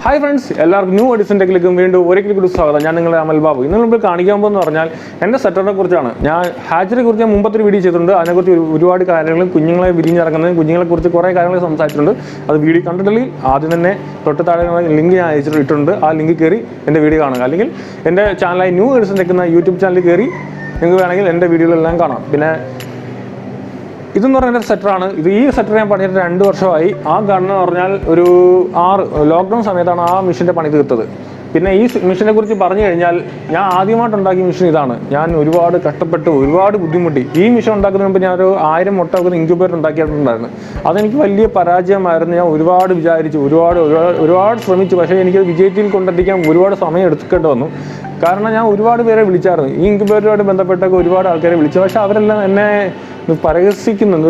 Hi friends, എല്ലാവർക്കും new edition ടെക്കിലേക്കും വീണ്ടും ഒരിക്കലും കൂടി സ്വാഗതം. ഞാൻ നിങ്ങളെ അമൽ ബാബു. ഇന്ന് നമ്മൾ കാണിക്കാൻ പോകുന്നത് പറഞ്ഞാൽ എൻ്റെ സെറ്ററിനെ കുറിച്ചാണ്. ഞാൻ ഹാച്ചറിയെ കുറിച്ച് മുമ്പത്തൊരു വീഡിയോ ചെയ്തിട്ടുണ്ട്. അതിനെക്കുറിച്ച് ഒരുപാട് കാര്യങ്ങളും കുഞ്ഞുങ്ങളെ വിരിഞ്ഞിറങ്ങുന്നതും കുഞ്ഞുങ്ങളെക്കുറിച്ച് കുറേ കാര്യങ്ങൾ സംസാരിച്ചിട്ടുണ്ട്. അത് വീഡിയോ കണ്ടിട്ടില്ലെങ്കിൽ ആദ്യം തന്നെ തൊട്ട് താഴെ ലിങ്ക് ഞാൻ അയച്ചിട്ടുണ്ട്. ആ ലിങ്ക് കയറി എൻ്റെ വീഡിയോ കാണുക. അല്ലെങ്കിൽ എൻ്റെ ചാനലായി ന്യൂ എഡിഷൻ ടെക്കുന്ന യൂട്യൂബ് ചാനലിൽ കയറി നിങ്ങൾക്ക് വേണമെങ്കിൽ എൻ്റെ വീഡിയോകളെല്ലാം കാണാം. പിന്നെ ഇതെന്ന് പറഞ്ഞാൽ എൻ്റെ സെറ്ററാണ്. ഈ സെറ്റർ ഞാൻ പണിയിട്ട് 2 വർഷമായി. ആ കാണുന്നത് പറഞ്ഞാൽ ഒരു 6 ലോക്ക്ഡൗൺ സമയത്താണ് ആ മെഷീൻ്റെ പണി തീർത്തത്. പിന്നെ ഈ മെഷീനെ കുറിച്ച് പറഞ്ഞു കഴിഞ്ഞാൽ ഞാൻ ആദ്യമായിട്ടുണ്ടാക്കിയ മെഷീൻ ഇതാണ്. ഞാൻ ഒരുപാട് കഷ്ടപ്പെട്ടു, ഒരുപാട് ബുദ്ധിമുട്ടി. ഈ മെഷീൻ ഉണ്ടാക്കുന്നതിന് മുമ്പ് ഞാനൊരു 1000 മുട്ട വെക്കുന്ന ഇൻക്യുബേറ്റർ ഉണ്ടാക്കിയിട്ടുണ്ടായിരുന്നു. അതെനിക്ക് വലിയ പരാജയമായിരുന്നു. ഞാൻ ഒരുപാട് വിചാരിച്ചു, ഒരുപാട് ശ്രമിച്ചു. പക്ഷേ എനിക്കത് വിജയത്തിൽ കൊണ്ടെത്തിക്കാൻ ഒരുപാട് സമയം എടുക്കേണ്ടി വന്നു. കാരണം ഞാൻ ഒരുപാട് പേരെ വിളിച്ചായിരുന്നു. ഈ ഇൻക്യുബേറ്ററുമായിട്ട് ബന്ധപ്പെട്ടൊക്കെ ഒരുപാട് ആൾക്കാരെ വിളിച്ചു. പക്ഷേ അവരെല്ലാം എന്നെ പരിഹസിക്കുന്നുണ്ട്.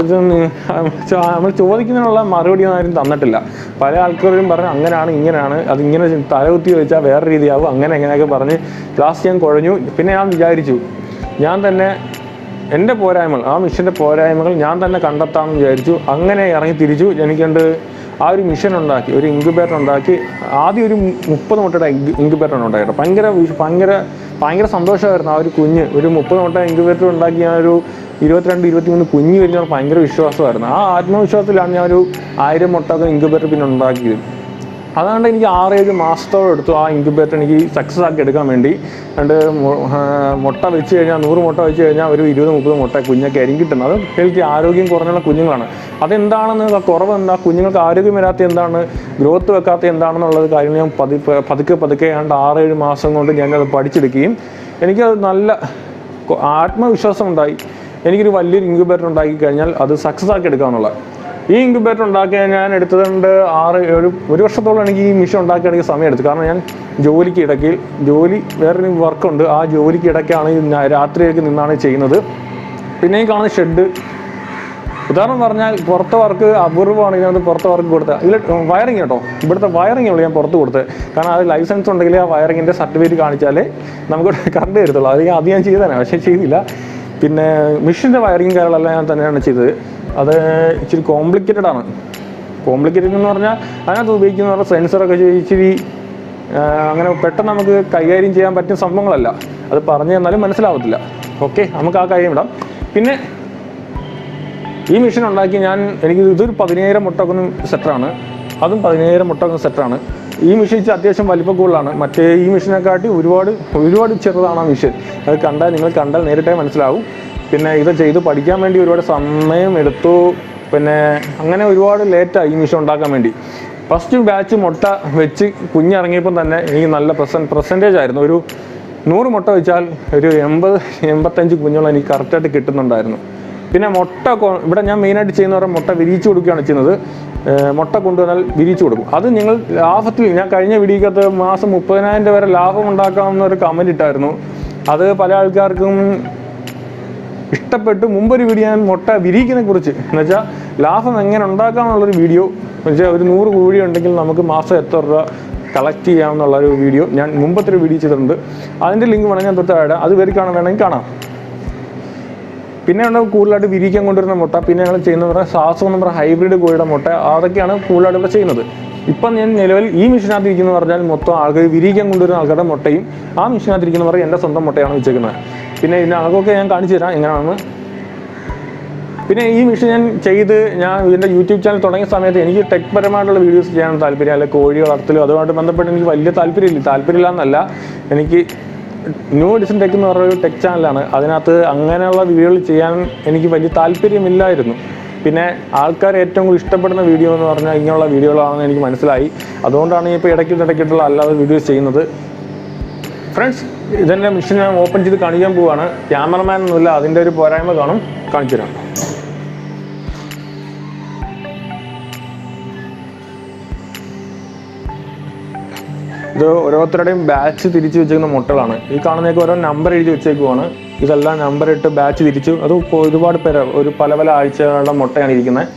നമ്മൾ ചോദിക്കുന്നതിനുള്ള മറുപടി ആരും തന്നിട്ടില്ല. പല ആൾക്കാരും പറഞ്ഞു അങ്ങനെയാണ് ഇങ്ങനെയാണ്, അതിങ്ങനെ തലകുത്തി വെച്ചാൽ വേറെ രീതിയാവും, അങ്ങനെയൊക്കെ പറഞ്ഞ് ലാസ്റ്റ് ഞാൻ കുഴഞ്ഞു. പിന്നെ ഞാൻ വിചാരിച്ചു ഞാൻ തന്നെ എൻ്റെ പോരായ്മകൾ, ആ മെഷീൻ്റെ പോരായ്മകൾ ഞാൻ തന്നെ കണ്ടെത്താമെന്ന് വിചാരിച്ചു. അങ്ങനെ ഇറങ്ങി തിരിച്ചു. എനിക്കുണ്ട് ആ ഒരു മെഷീൻ ഉണ്ടാക്കി, ഒരു ഇൻക്യുബേറ്റർ ഉണ്ടാക്കി. ആദ്യം ഒരു 30 മുട്ടയുടെ ഇൻക്യുബേറ്റർ ഉണ്ടാക്കിയിട്ട് ഭയങ്കര സന്തോഷമായിരുന്നു. ആ ഒരു കുഞ്ഞ് ഒരു 30 മുട്ട ഇൻക്യുബേറ്റർ ഉണ്ടാക്കി ഞാൻ ഒരു 22-23 കുഞ്ഞ് കഴിഞ്ഞാൽ ഭയങ്കര വിശ്വാസമായിരുന്നു. ആ ആത്മവിശ്വാസത്തിലാണ് ഞാൻ ഒരു 1000 മുട്ട ഇൻക്യുബേറ്റർ പിന്നെ ഉണ്ടാക്കിയത്. അതുകൊണ്ട് എനിക്ക് 6-7 മാസത്തോളം എടുത്തു ആ ഇൻക്യുബേറ്റർ എനിക്ക് സക്സസ് ആക്കി എടുക്കാൻ വേണ്ടി. രണ്ട് മുട്ട വെച്ച് കഴിഞ്ഞാൽ 100 മുട്ട വെച്ച് കഴിഞ്ഞാൽ ഒരു 20-30 മുട്ട കുഞ്ഞൊക്കെ ആയിരിക്കും കിട്ടുന്നത്. അത് ഹെൽത്തി ആരോഗ്യം കുറഞ്ഞുള്ള കുഞ്ഞുങ്ങളാണ്. അതെന്താണെന്ന് കുറവ് എന്താ, കുഞ്ഞുങ്ങൾക്ക് ആരോഗ്യം വരാത്ത എന്താണ്, ഗ്രോത്ത് വെക്കാത്ത എന്താണെന്നുള്ളത് കാര്യങ്ങൾ ഞാൻ പതുക്കെ 6-7 മാസം കൊണ്ട് ഞാനത് പഠിച്ചെടുക്കുകയും എനിക്കത് നല്ല ആത്മവിശ്വാസം ഉണ്ടായി. എനിക്കൊരു വലിയൊരു ഇൻക്യുബേറ്റർ ഉണ്ടാക്കി കഴിഞ്ഞാൽ അത് സക്സസ് ആക്കി എടുക്കാമെന്നുള്ള. ഈ ഇൻക്യുബേറ്റർ ഉണ്ടാക്കിയാൽ ഞാൻ എടുത്തതുകൊണ്ട് 1 വർഷത്തോളം എനിക്ക് ഈ മെഷീൻ ഉണ്ടാക്കിയെടുക്കാൻ സമയം എടുത്തു. കാരണം ഞാൻ വേറൊരു വർക്കുണ്ട്. ആ ജോലിക്ക് ഇടയ്ക്കാണ് രാത്രിയിലേക്ക് നിന്നാണ് ചെയ്യുന്നത്. പിന്നെ ഈ കാണുന്ന ഷെഡ് ഉദാഹരണം പറഞ്ഞാൽ പുറത്തെ വർക്ക് അപൂർവമാണ്. ഇതിനകത്ത് പുറത്തെ വർക്ക് കൊടുത്തത് ഇതിൽ വയറിങ് കേട്ടോ, ഇവിടുത്തെ വയറിങ് ഉള്ളൂ ഞാൻ പുറത്ത് കൊടുത്തത്. കാരണം അത് ലൈസൻസ് ഉണ്ടെങ്കിൽ ആ വയറിങ്ങിൻ്റെ സർട്ടിഫിക്കറ്റ് കാണിച്ചാലേ നമുക്ക് കറണ്ട് തരത്തുള്ളൂ. അത് ഞാൻ ചെയ്തതാണ്, പക്ഷേ ചെയ്തില്ല. പിന്നെ മെഷീൻ്റെ വയറിങ് കാര്യങ്ങളെല്ലാം ഞാൻ തന്നെയാണ് ചെയ്തത്. അത് ഇച്ചിരി കോംപ്ലിക്കേറ്റഡ് ആണ്. കോംപ്ലിക്കേറ്റഡ് എന്ന് പറഞ്ഞാൽ അതിനകത്ത് ഉപയോഗിക്കുന്ന സെൻസറൊക്കെ ഇച്ചിരി അങ്ങനെ പെട്ടെന്ന് നമുക്ക് കൈകാര്യം ചെയ്യാൻ പറ്റുന്ന സംഭവങ്ങളല്ല. അത് പറഞ്ഞു തന്നാലും മനസ്സിലാവത്തില്ല. ഓക്കെ, നമുക്ക് ആ കാര്യം ഇടാം. പിന്നെ ഈ മെഷീൻ ഉണ്ടാക്കി എനിക്ക് ഇതൊരു 10000 മുട്ട വെക്കുന്ന സെറ്ററാണ്. അതും 10000 മുട്ട വെക്കുന്ന സെറ്ററാണ്. ഈ മെഷീൻ അത്യാവശ്യം വലിപ്പം കൂടുതലാണ്. മറ്റേ ഈ മെഷീനെക്കാട്ടി ഒരുപാട് ചെറുതാണ് ആ മെഷീൻ. അത് നിങ്ങൾ കണ്ടാൽ നേരിട്ടേ മനസ്സിലാവും. പിന്നെ ഇത് ചെയ്ത് പഠിക്കാൻ വേണ്ടി ഒരുപാട് സമയം എടുത്തു. പിന്നെ അങ്ങനെ ഒരുപാട് ലേറ്റായി ഈ മെഷീൻ ഉണ്ടാക്കാൻ വേണ്ടി. ഫസ്റ്റ് ബാച്ച് മുട്ട വെച്ച് കുഞ്ഞിറങ്ങിയപ്പം തന്നെ എനിക്ക് നല്ല പെർസെൻറ്റേജ് ആയിരുന്നു. ഒരു 100 മുട്ട വെച്ചാൽ ഒരു 80-85 കുഞ്ഞുങ്ങൾ എനിക്ക് കറക്റ്റായിട്ട് കിട്ടുന്നുണ്ടായിരുന്നു. പിന്നെ മുട്ട ഇവിടെ ഞാൻ മെയിനായിട്ട് ചെയ്യുന്ന പറഞ്ഞാൽ മുട്ട വിരിയിച്ചു കൊടുക്കുകയാണ് ചെയ്യുന്നത്. മുട്ട കൊണ്ടുവന്നാൽ വിരിയിച്ചു കൊടുക്കും. അത് നിങ്ങൾ ലാഭത്തിൽ, ഞാൻ കഴിഞ്ഞ വീഡിയോക്കകത്ത് മാസം 30,000 വരെ ലാഭം ഉണ്ടാക്കാമെന്നൊരു കമൻറ്റ് ഇട്ടായിരുന്നു. അത് പല ആൾക്കാർക്കും ഇഷ്ടപ്പെട്ടു. മുമ്പൊരു വീഡിയോ ഞാൻ മുട്ട വിരിയിക്കുന്നതിനെ കുറിച്ച് എന്നുവെച്ചാൽ ലാഭം എങ്ങനെ ഉണ്ടാക്കാമെന്നുള്ളൊരു വീഡിയോ, എന്നുവെച്ചാൽ ഒരു 100 കോഴി ഉണ്ടെങ്കിൽ നമുക്ക് മാസം എത്ര രൂപ കളക്ട് ചെയ്യാമെന്നുള്ളൊരു വീഡിയോ ഞാൻ മുമ്പത്തെ ഒരു വീഡിയോ ചെയ്തിട്ടുണ്ട്. അതിൻ്റെ ലിങ്ക് വേണമെങ്കിൽ ഞാൻ തൊട്ട് അത് വരെ വേണമെങ്കിൽ കാണാം. പിന്നെ കൂടുതലായിട്ട് വിരിയിക്കാൻ കൊണ്ടുവരുന്ന മുട്ട, പിന്നെ ഞങ്ങൾ ചെയ്യുന്നത് പറഞ്ഞാൽ സാസോ എന്ന് പറഞ്ഞാൽ ഹൈബ്രിഡ് കോഴിയുടെ മുട്ട, അതൊക്കെയാണ് കൂടുതലായിട്ട് ഇവിടെ ചെയ്യുന്നത്. ഇപ്പം ഞാൻ നിലവിൽ ഈ മെഷീനകത്ത് ഇരിക്കുന്നത് പറഞ്ഞാൽ മൊത്തം ആൾക്കാർ വിരിയിക്കാൻ കൊണ്ടുവരുന്ന ആൾക്കാരുടെ മുട്ടയും ആ മെഷീനകത്ത് ഇരിക്കുന്ന പറഞ്ഞാൽ എൻ്റെ സ്വന്തം മുട്ടയാണ് വെച്ചേക്കുന്നത്. പിന്നെ അതൊക്കെ ഞാൻ കാണിച്ചു തരാം എങ്ങനെയാണെന്ന്. പിന്നെ ഈ മെഷീൻ ഞാൻ ഇതിൻ്റെ യൂട്യൂബ് ചാനൽ തുടങ്ങിയ സമയത്ത് എനിക്ക് ടെക് പരമായിട്ടുള്ള വീഡിയോസ് ചെയ്യാൻ താല്പര്യം, അല്ലെങ്കിൽ കോഴി വളർത്തലും അതുമായിട്ട് ബന്ധപ്പെട്ട് എനിക്ക് വലിയ താല്പര്യമില്ല എന്നല്ല. എനിക്ക് ന്യൂ എഡിഷൻ ടെക് എന്ന് പറഞ്ഞൊരു ടെക് ചാനലാണ്. അതിനകത്ത് അങ്ങനെയുള്ള വീഡിയോകൾ ചെയ്യാൻ എനിക്ക് വലിയ താല്പര്യമില്ലായിരുന്നു. പിന്നെ ആൾക്കാർ ഏറ്റവും കൂടുതൽ ഇഷ്ടപ്പെടുന്ന വീഡിയോ എന്ന് പറഞ്ഞാൽ ഇങ്ങനെയുള്ള വീഡിയോകളാണെന്ന് എനിക്ക് മനസ്സിലായി. അതുകൊണ്ടാണ് ഇപ്പോൾ ഇടയ്ക്കിട്ടുള്ള അല്ലാതെ വീഡിയോസ് ചെയ്യുന്നത്. ഫ്രണ്ട്സ്, ഇതെൻ്റെ മെഷീൻ ഞാൻ ഓപ്പൺ ചെയ്ത് കാണിക്കാൻ പോവുകയാണ്. ക്യാമറമാൻ ഒന്നുമില്ല, അതിൻ്റെ ഒരു പോരായ്മ കാണും, കാണിച്ചു തരാം. ഇത് ഓരോരുത്തരുടെയും ബാച്ച് തിരിച്ച് വെച്ചേക്കുന്ന മുട്ടകളാണ്. ഈ കാണുന്നതൊക്കെ ഓരോ നമ്പർ എഴുതി വെച്ചേക്കുവാണ്. ഇതെല്ലാം നമ്പർ ഇട്ട് ബാച്ച് തിരിച്ചു. അത് ഒരുപാട് പേര് പല ആഴ്ചകളുടെ മുട്ടയാണ് ഇരിക്കുന്നത്.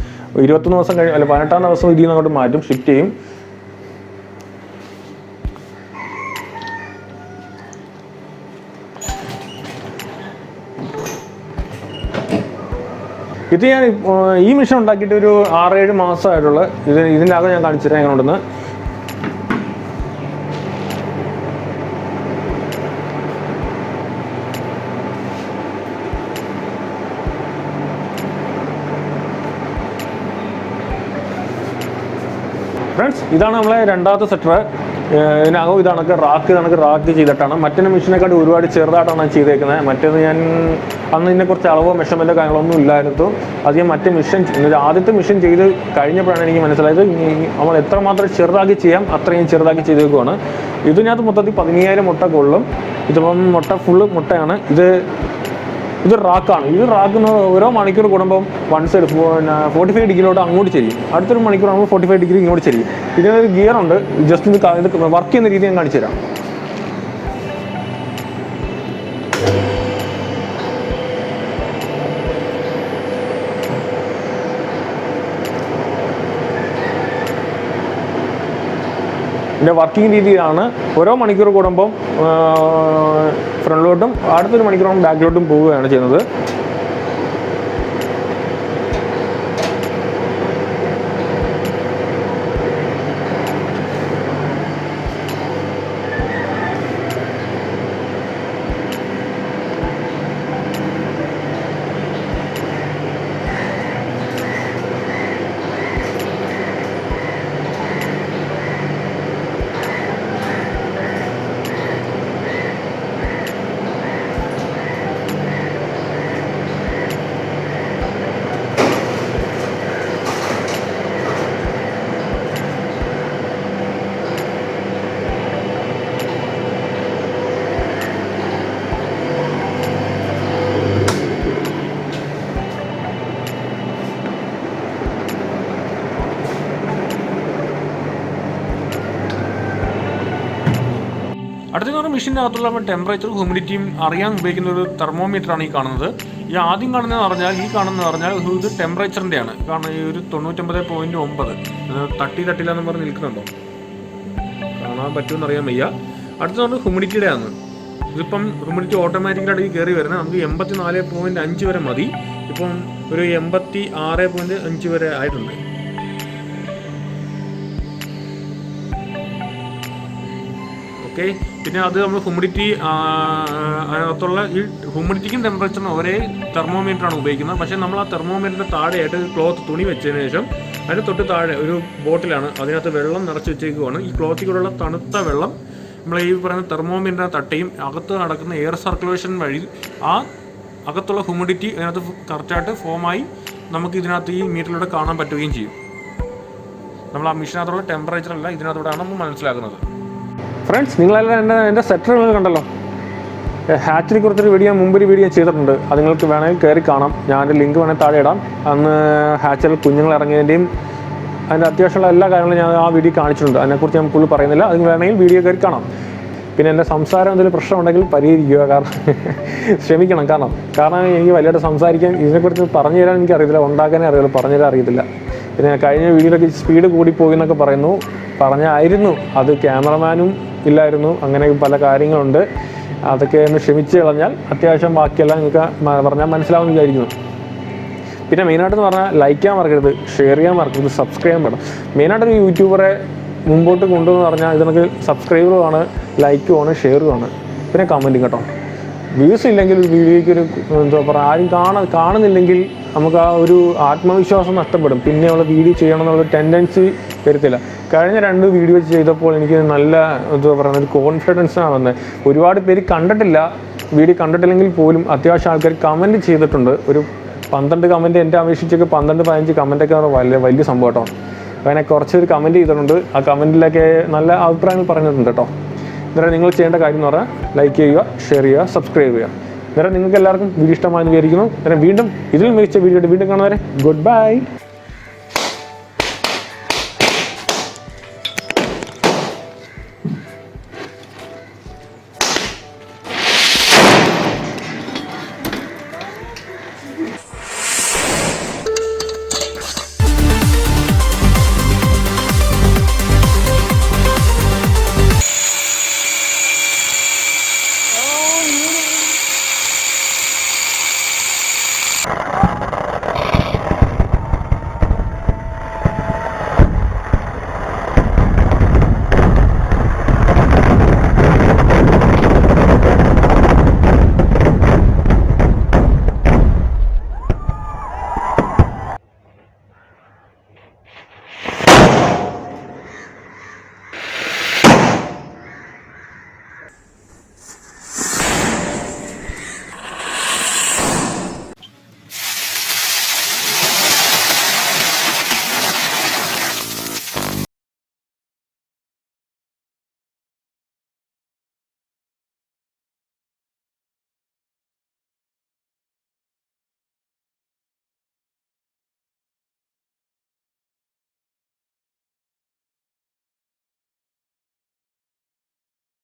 21 ദിവസം കഴിഞ്ഞ് 18-ാം ദിവസം ഇതിൽ നിന്ന് അങ്ങോട്ട് മാറ്റും, ഷിഫ്റ്റ് ചെയ്യും. ഇത് ഞാൻ ഈ മെഷീൻ ഉണ്ടാക്കിയിട്ട് ഒരു 6-7 മാസമായിട്ടുള്ള ഇതിൻ്റെ അകം ഞാൻ കാണിച്ചു തരാം എങ്ങനെയുണ്ടെന്ന്. ഫ്രണ്ട്സ്, ഇതാണ് നമ്മളെ രണ്ടാമത്തെ സെറ്റർ. ഇതിനകം ഇതാണ് റാക്ക് ചെയ്തിട്ടാണ്. മറ്റേ മെഷീനെക്കാട്ടി ഒരുപാട് ചെറുതായിട്ടാണ് ചെയ്തേക്കുന്നത്. മറ്റേത് ഞാൻ അന്ന് ഇതിനെക്കുറിച്ച് അളവോ മെഷർമെൻറ്റോ കാര്യങ്ങളൊന്നും ഇല്ലായിരുന്നു. അത് ഞാൻ മറ്റേ മെഷീൻ ആദ്യത്തെ മെഷീൻ ചെയ്ത് കഴിഞ്ഞപ്പോഴാണ് എനിക്ക് മനസ്സിലായത് നമ്മൾ എത്രമാത്രം ചെറുതാക്കി ചെയ്യാം അത്രയും ചെറുതാക്കി ചെയ്തേക്കുവാണ്. ഇതിനകത്ത് മൊത്തത്തിൽ 15,000 മുട്ട കൊള്ളും. ഇതിപ്പം മുട്ട ഫുള്ള് മുട്ടയാണ്. ഇത് റാക്കാണ്. ഇത് റാക്കിന് ഓരോ മണിക്കൂർ കൂടുമ്പം വൺ സൈഡ് 45 ഡിഗ്രിയിലോട്ട് അങ്ങോട്ട് ചെരിയും. അടുത്തൊരു മണിക്കൂർ ആകുമ്പോൾ 45 ഡിഗ്രി ഇങ്ങോട്ട് ചെരിയും. ഇതിനൊരു ഗിയറുണ്ട്. ജസ്റ്റ് ഇത് വർക്ക് ചെയ്യുന്ന രീതി ഞാൻ കാണിച്ചു തരാം. ഇതിൻ്റെ വർക്കിംഗ് രീതിയാണ് ഓരോ മണിക്കൂർ കൂടുമ്പം ഫ്രണ്ടിലോട്ടും അടുത്തൊരു മണിക്കൂറും ബാക്കിലോട്ടും പോവുകയാണ് ചെയ്യുന്നത്. അടുത്തെന്ന് പറഞ്ഞാൽ മെഷീനകത്തുള്ള ടെമ്പറേച്ചറും ഹ്യൂമിഡിറ്റിയും അറിയാൻ ഉപയോഗിക്കുന്ന ഒരു തെർമോമീറ്ററാണ് ഈ കാണുന്നത്. ഈ ആദ്യം കാണുന്നതെന്ന് പറഞ്ഞാൽ ഇത് ടെമ്പറേച്ചറിൻ്റെയാണ്. കാരണം ഈ ഒരു 99.9 തട്ടിയില്ലെന്ന് പറഞ്ഞ് നിൽക്കുന്നുണ്ടോ, കാണാൻ പറ്റുമെന്ന് അറിയാൻ വയ്യ. അടുത്ത പറഞ്ഞാൽ ഹ്യൂമിഡിറ്റിയുടെ ആണ്. ഇതിപ്പം ഹ്യൂമിഡിറ്റി ഓട്ടോമാറ്റിക്കലായിട്ട് കയറി വരുന്നത് നമുക്ക് 84.5 വരെ മതി. ഇപ്പം ഒരു 86.5 വരെ ആയിട്ടുണ്ട്. ഓക്കെ, പിന്നെ അത് നമ്മൾ ഹ്യൂമിഡിറ്റി അതിനകത്തുള്ള ഈ ഹ്യൂമിഡിറ്റിക്കും ടെമ്പറേച്ചറിനും ഒരേ തെർമോമീറ്ററാണ് ഉപയോഗിക്കുന്നത്. പക്ഷേ നമ്മൾ ആ തെർമോമീറ്ററിൻ്റെ താഴെയായിട്ട് ക്ലോത്ത് തുണി വെച്ചതിന് ശേഷം അതിന് തൊട്ട് താഴെ ഒരു ബോട്ടിലാണ്, അതിനകത്ത് വെള്ളം നിറച്ച് വെച്ചേക്കുവാണ്. ഈ ക്ലോത്തിൽ കൂടെയുള്ള തണുത്ത വെള്ളം നമ്മൾ ഈ പറയുന്ന തെർമോമീറ്ററിൻ്റെ തട്ടയും അകത്ത് നടക്കുന്ന എയർ സർക്കുലേഷൻ വഴി ആ അകത്തുള്ള ഹ്യൂമിഡിറ്റി അതിനകത്ത് കറക്റ്റായിട്ട് ഫോമായി നമുക്ക് ഇതിനകത്ത് ഈ മീറ്ററിലൂടെ കാണാൻ പറ്റുകയും ചെയ്യും. നമ്മൾ ആ മെഷീനകത്തുള്ള ടെമ്പറേച്ചറല്ല ഇതിനകത്തൂടെയാണ് നമ്മൾ മനസ്സിലാക്കുന്നത്. ഫ്രണ്ട്സ്, നിങ്ങളെല്ലാം എൻ്റെ സെറ്ററുകൾ കണ്ടല്ലോ. ഹാച്ചിനെ കുറിച്ചൊരു മുമ്പൊരു വീഡിയോ ചെയ്തിട്ടുണ്ട്. അത് നിങ്ങൾക്ക് വേണമെങ്കിൽ കയറി കാണാം. ഞാൻ ലിങ്ക് വേണമെങ്കിൽ താഴെ ഇടാം. അന്ന് ഹാച്ചറിൽ കുഞ്ഞുങ്ങൾ ഇറങ്ങിയതിൻ്റെയും അതിൻ്റെ അത്യാവശ്യമുള്ള എല്ലാ കാര്യങ്ങളും ഞാൻ ആ വീഡിയോ കാണിച്ചിട്ടുണ്ട്. അതിനെക്കുറിച്ച് ഞാൻ ഫുള്ള് പറയുന്നില്ല. അത് വേണമെങ്കിൽ വീഡിയോ കയറി കാണാം. പിന്നെ എൻ്റെ സംസാരം എന്തെങ്കിലും പ്രശ്നമുണ്ടെങ്കിൽ പരിഹരിക്കുക. കാരണം ക്ഷമിക്കണം. കാരണം എനിക്ക് വലിയായിട്ട് സംസാരിക്കാൻ ഇതിനെക്കുറിച്ച് പറഞ്ഞു തരാൻ എനിക്കറിയത്തില്ല, ഉണ്ടാക്കാനേ അറിയുള്ളൂ, പറഞ്ഞു തരാൻ അറിയത്തില്ല. പിന്നെ കഴിഞ്ഞ വീഡിയോയിലൊക്കെ സ്പീഡ് കൂടിപ്പോയി എന്നൊക്കെ പറഞ്ഞായിരുന്നു. അത് ക്യാമറമാനും ഇല്ലായിരുന്നു. അങ്ങനെ പല കാര്യങ്ങളുണ്ട്. അതൊക്കെ ഒന്ന് ക്ഷമിച്ച് കളഞ്ഞാൽ അത്യാവശ്യം ബാക്കിയെല്ലാം നിങ്ങൾക്ക് പറഞ്ഞാൽ മനസ്സിലാവുമെന്ന് വിചാരിക്കുന്നു. പിന്നെ മെയിനായിട്ടെന്ന് പറഞ്ഞാൽ ലൈക്ക് ചെയ്യാൻ മറക്കരുത്, ഷെയർ ചെയ്യാൻ മറക്കരുത്, സബ്സ്ക്രൈബ് ചെയ്യാൻ വേണം. മെയിനായിട്ടൊരു യൂട്യൂബറെ മുമ്പോട്ട് കൊണ്ടുവന്ന് പറഞ്ഞാൽ ഇത് നമുക്ക് സബ്സ്ക്രൈബറുമാണ്, ലൈക്കുമാണ്, ഷെയറുമാണ്, പിന്നെ കമൻറ്റും കേട്ടോ. വ്യൂസ് ഇല്ലെങ്കിൽ ഒരു വീഡിയോയ്ക്ക് ഒരു എന്താ പറയുക, ആരും കാണുന്നില്ലെങ്കിൽ നമുക്ക് ആ ഒരു ആത്മവിശ്വാസം നഷ്ടപ്പെടും. പിന്നെയുള്ള വീഡിയോ ചെയ്യണം എന്നുള്ള ടെൻഡൻസി വരത്തില്ല. കഴിഞ്ഞ 2 വീഡിയോ ചെയ്തപ്പോൾ എനിക്ക് നല്ല എന്താ പറയുക ഒരു കോൺഫിഡൻസാണ് വന്നത്. ഒരുപാട് പേര് വീഡിയോ കണ്ടിട്ടില്ലെങ്കിൽ പോലും അത്യാവശ്യം ആൾക്കാർ കമൻറ്റ് ചെയ്തിട്ടുണ്ട്. ഒരു 12 കമൻറ്റ് എൻ്റെ അപേക്ഷിച്ചൊക്കെ 12-15 കമൻറ്റൊക്കെ വലിയ സംഭവം കേട്ടോ. അങ്ങനെ കുറച്ചൊരു കമൻറ്റ് ചെയ്തിട്ടുണ്ട്. ആ കമൻറ്റിലൊക്കെ നല്ല അഭിപ്രായങ്ങൾ പറഞ്ഞിട്ടുണ്ട് കേട്ടോ. അന്നേരം നിങ്ങൾ ചെയ്യേണ്ട കാര്യം എന്ന് പറഞ്ഞാൽ ലൈക്ക് ചെയ്യുക, ഷെയർ ചെയ്യുക, സബ്സ്ക്രൈബ് ചെയ്യുക. അന്നേരം നിങ്ങൾക്ക് എല്ലാവർക്കും വീഡിയോ ഇഷ്ടമായെന്ന് വിചാരിക്കുന്നു. അന്നേരം വീണ്ടും ഇതിൽ മികച്ച വീഡിയോ വീണ്ടും കാണുന്നവരെ ഗുഡ് ബൈ.